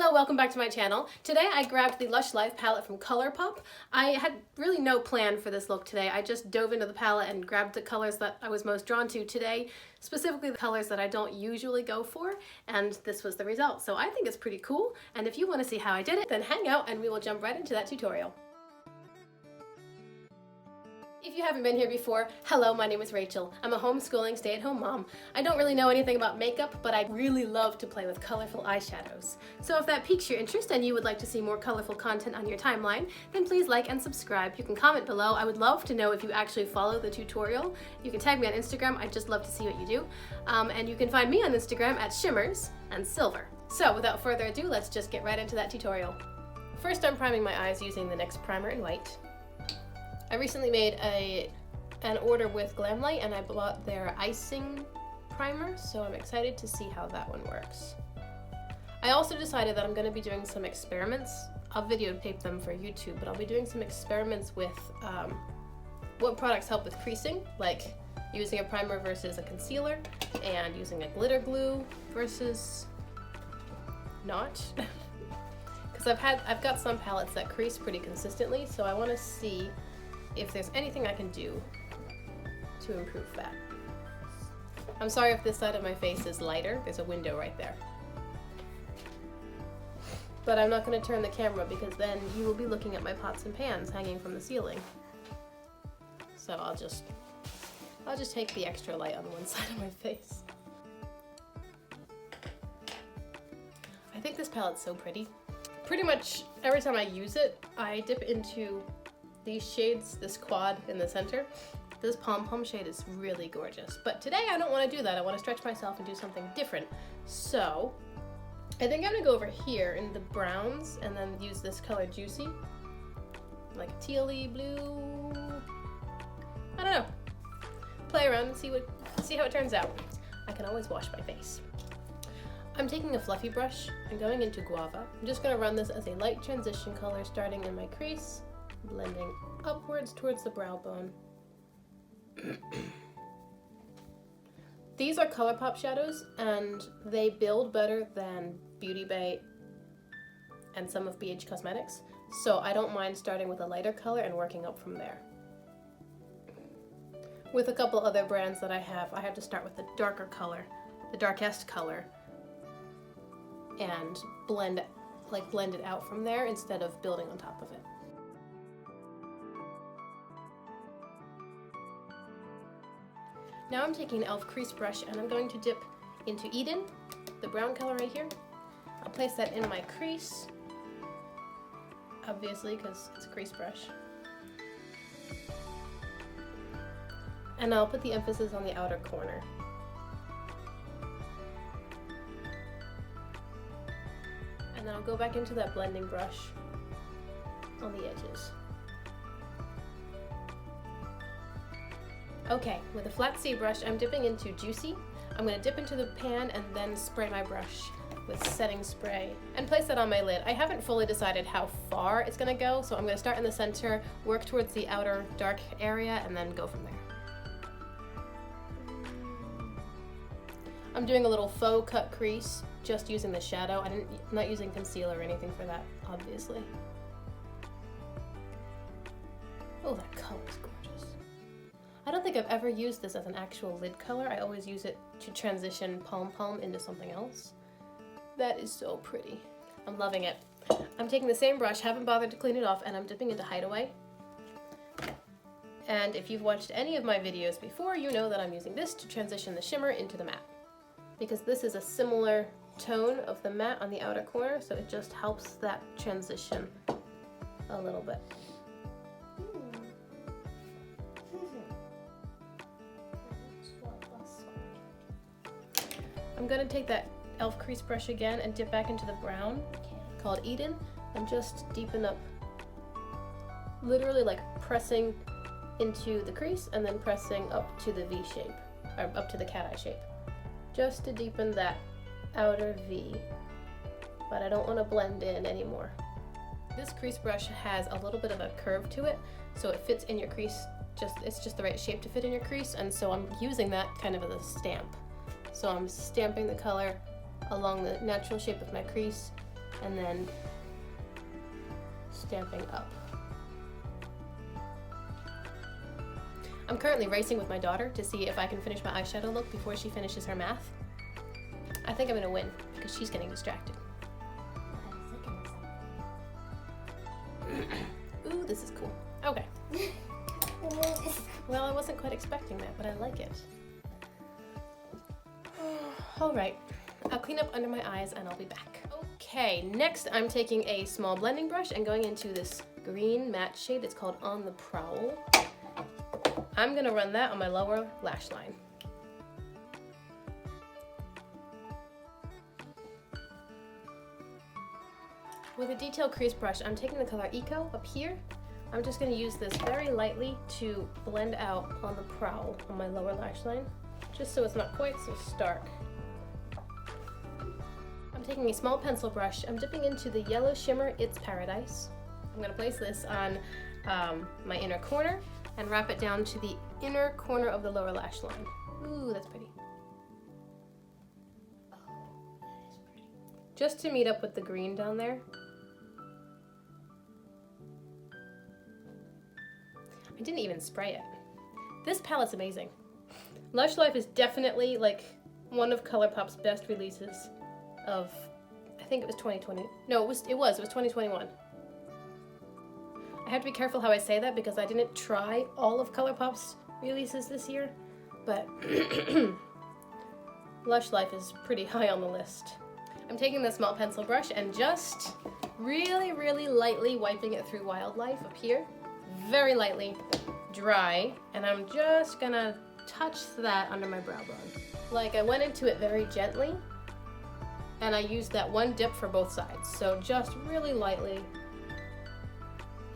Hello, welcome back to my channel. Today I grabbed the Lush Life palette from ColourPop. I had really no plan for this look today. I just dove into the palette and grabbed the colors that I was most drawn to today, specifically the colors that I don't usually go for, and this was the result. So I think it's pretty cool, and if you want to see how I did it, then hang out and we will jump right into that tutorial. If you haven't been here before, hello, my name is Rachel. I'm a homeschooling stay-at-home mom. I don't really know anything about makeup, but I really love to play with colorful eyeshadows. So if that piques your interest and you would like to see more colorful content on your timeline, then please like and subscribe. You can comment below. I would love to know if you actually follow the tutorial. You can tag me on Instagram. I'd just love to see what you do. And you can find me on Instagram at Shimmers and Silver. So without further ado, let's just get right into that tutorial. First, I'm priming my eyes using the NYX primer in white. I recently made an order with Glamlight and I bought their icing primer, so I'm excited to see how that one works. I also decided that I'm going to be doing some experiments. I'll videotape them for YouTube, but I'll be doing some experiments with what products help with creasing, like using a primer versus a concealer, and using a glitter glue versus not. Because I've got some palettes that crease pretty consistently, so I want to see if there's anything I can do to improve that. I'm sorry if this side of my face is lighter. There's a window right there. But I'm not going to turn the camera because then you will be looking at my pots and pans hanging from the ceiling. So I'll just take the extra light on one side of my face. I think this palette's so pretty. Pretty much every time I use it, I dip into these shades, this quad in the center. This pom-pom shade is really gorgeous. But today I don't want to do that. I want to stretch myself and do something different. So I think I'm gonna go over here in the browns and then use this color Juicy, like a tealy blue. I don't know. Play around and see how it turns out. I can always wash my face. I'm taking a fluffy brush and going into Guava. I'm just gonna run this as a light transition color starting in my crease, blending upwards towards the brow bone. These are ColourPop shadows and they build better than Beauty Bay and some of BH Cosmetics, so I don't mind starting with a lighter color and working up from there. With a couple other brands that I have to start with the darker color, the darkest color, and blend it out from there instead of building on top of it. Now I'm taking an e.l.f. crease brush and I'm going to dip into Eden, the brown color right here. I'll place that in my crease, obviously because it's a crease brush. And I'll put the emphasis on the outer corner. And then I'll go back into that blending brush on the edges. Okay, with a flat C brush, I'm dipping into Juicy. I'm going to dip into the pan and then spray my brush with setting spray and place that on my lid. I haven't fully decided how far it's going to go, so I'm going to start in the center, work towards the outer dark area, and then go from there. I'm doing a little faux cut crease, just using the shadow. I'm not using concealer or anything for that, obviously. Oh, that color is gorgeous. I don't think I've ever used this as an actual lid color. I always use it to transition pom-pom into something else. That is so pretty. I'm loving it. I'm taking the same brush, haven't bothered to clean it off, and I'm dipping into Hideaway. And if you've watched any of my videos before, you know that I'm using this to transition the shimmer into the matte. Because this is a similar tone of the matte on the outer corner, so it just helps that transition a little bit. I'm going to take that e.l.f. crease brush again and dip back into the brown called Eden and just deepen up, literally like pressing into the crease and then pressing up to the V shape, or up to the cat eye shape, just to deepen that outer V, but I don't want to blend in anymore. This crease brush has a little bit of a curve to it, so it fits in your crease, it's just the right shape to fit in your crease, and so I'm using that kind of as a stamp. So I'm stamping the color along the natural shape of my crease and then stamping up. I'm currently racing with my daughter to see if I can finish my eyeshadow look before she finishes her math. I think I'm gonna win because she's getting distracted. Ooh, this is cool. Okay. Well, I wasn't quite expecting that, but I like it. All right, I'll clean up under my eyes and I'll be back. Okay, next I'm taking a small blending brush and going into this green matte shade. It's called On the Prowl. I'm gonna run that on my lower lash line. With a detail crease brush, I'm taking the color Eco up here. I'm just gonna use this very lightly to blend out on the prowl on my lower lash line, just so it's not quite so stark. I'm taking a small pencil brush. I'm dipping into the yellow shimmer It's Paradise. I'm gonna place this on my inner corner and wrap it down to the inner corner of the lower lash line. Ooh, that's pretty. Oh, that is pretty. Just to meet up with the green down there. I didn't even spray it. This palette's amazing. Lush Life is definitely like one of ColourPop's best releases of, I think it was 2020. No, it was 2021. I have to be careful how I say that because I didn't try all of ColourPop's releases this year, but Lush Life is pretty high on the list. I'm taking the small pencil brush and just really, really lightly wiping it through Wildlife up here. Very lightly, dry, and I'm just gonna touch that under my brow bone. Like I went into it very gently, and I used that one dip for both sides. So just really lightly.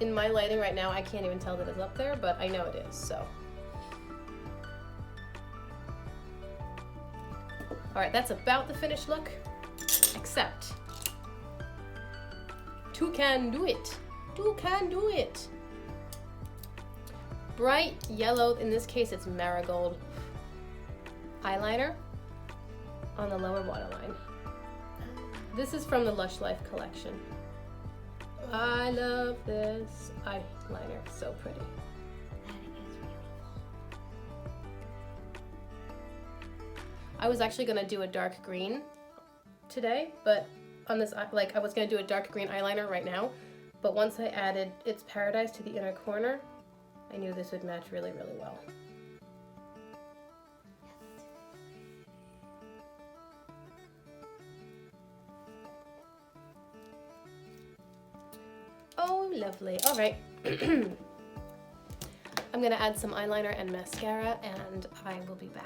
In my lighting right now, I can't even tell that it's up there, but I know it is, so. All right, that's about the finished look, except two can do it. Two can do it. Bright yellow, in this case it's marigold, eyeliner on the lower waterline. This is from the Lush Life collection. I love this eyeliner, so pretty. That is beautiful. I was actually gonna do a dark green today, but on this, like I was gonna do a dark green eyeliner right now, but once I added It's Paradise to the inner corner, I knew this would match really, really well. Oh, lovely. All right. I'm gonna add some eyeliner and mascara and I will be back.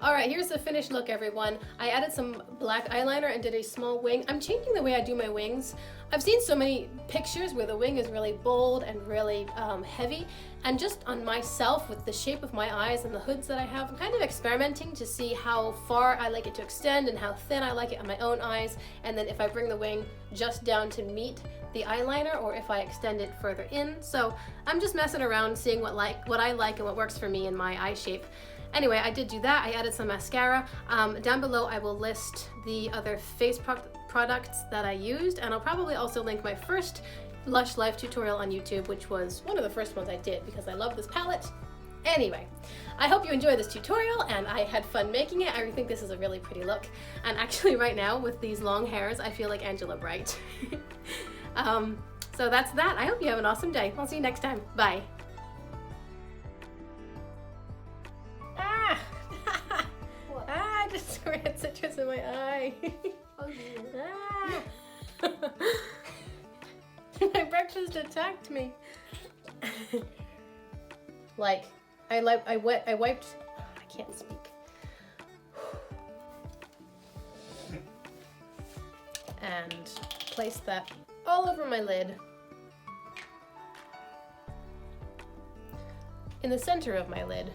All right, here's the finished look, everyone. I added some black eyeliner and did a small wing. I'm changing the way I do my wings. I've seen so many pictures where the wing is really bold and really heavy, and just on myself with the shape of my eyes and the hoods that I have, I'm kind of experimenting to see how far I like it to extend and how thin I like it on my own eyes, and then if I bring the wing just down to meet the eyeliner or if I extend it further in. So I'm just messing around, seeing what I like and what works for me in my eye shape. Anyway, I did do that. I added some mascara. Down below I will list the other face products that I used, and I'll probably also link my first Lush Life tutorial on YouTube, which was one of the first ones I did because I love this palette. Anyway, I hope you enjoyed this tutorial and I had fun making it. I think this is a really pretty look. And actually right now with these long hairs, I feel like Angela Bright. So that's that. I hope you have an awesome day. I'll see you next time. Bye. I just squirted citrus in my eye. Oh, yeah. My breakfast attacked me. Like, I wiped, I can't speak. And placed that all over my lid. In the center of my lid.